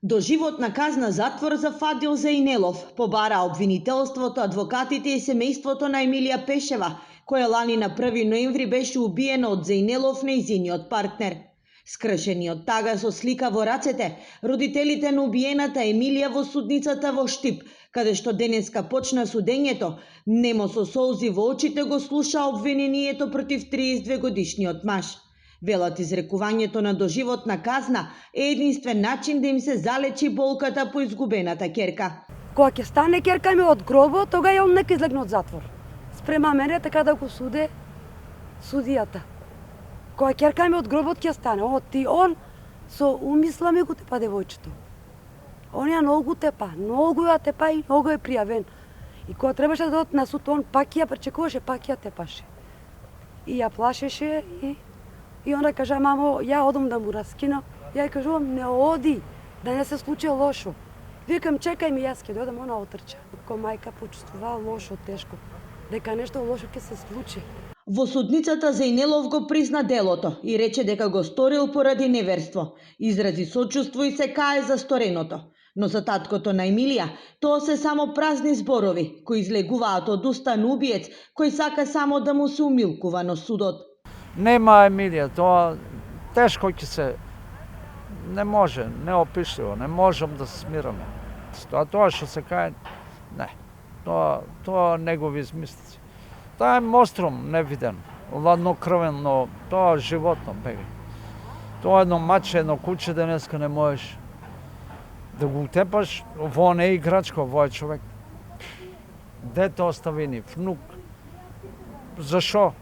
Доживотна казна затвор за Фадил Заинелов побара обвинителството, адвокатите и семејството на Емилија Пешева, која лани на 1 ноември беше убиена од Заинелов, нејзиниот партнер. Скршени од тага со слика во рацете, родителите на убиената Емилија во судницата во Штип, каде што денеска почна судењето, немо со солзи во очите го слуша обвинението против 32 годишниот маж. Велат изрекувањето на доживотна казна е единствен начин да им се залечи болката по изгубената ќерка. Кога ќе стане ќерка ми од гробот, тога ја нека излегне од затвор. Спрема мене така да го суде судијата. Кога ќерка ми од гробот ќе стане, он со умисла ми го тепа девојчето. Он ја многу тепа, многу ја тепа и многу е пријавен. И кога требаше да додат на суд, он пак ја пречекуваше, пак ја тепаше. И ја плашеше и onda kaže, мамо, ја одам да му раскинам. Ја кажувам, не оди, да не се случи лошо. Викам, чекај ми, јас ќе дојдам, она отрча. Ко мајка почувствува лошо, тешко, дека нешто лошо ќе се случи. Во судницата Заинелов го призна делото и рече дека го сторил поради неверство. Изрази сочувство и се кае за стореното. Но за таткото на Емилија, тоа се само празни зборови, кои излегуваат од уста на убиец, кој сака само да му се умилкува на судот. Нема Емилија, тоа тешко ќе се, не може, неопишливо, не можам да се смираме. Тоа што се кае, не, тоа негови измислици. Тоа е монструм невиден, ладнокрвен, но тоа животно бега. Тоа едно маче, едно куче денеска не можеш да го утепаш, во не е играчка, во е човек. Дете оставини, внук. Зашо?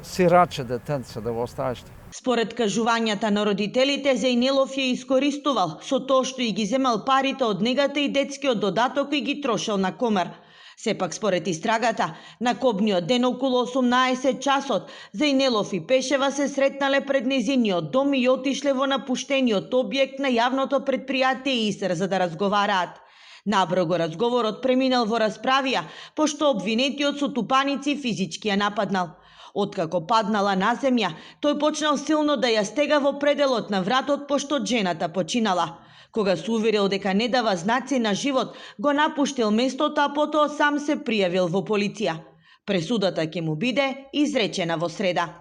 Сираче детенце да го оставиш. Според кажувањата на родителите, Заинелов ја искористувал со тоа што и ги земал парите од негата и детскиот додаток и ги трошел на комар. Сепак според истрагата, на кобниот ден околу 18 часот, Заинелов и Пешева се сретнале пред нејзиниот дом и отишле во напуштениот објект на јавното предпријатие ИСР за да разговараат. Набрзо разговорот преминал во расправија, пошто обвинетиот со тупаници физички ја нападнал. Откако паднала на земја, тој почнал силно да ја стега во пределот на вратот, пошто жената починала. Кога се уверил дека не дава знаци на живот, го напуштил местото, а потоа сам се пријавил во полиција. Пресудата ќе му биде изречена во среда.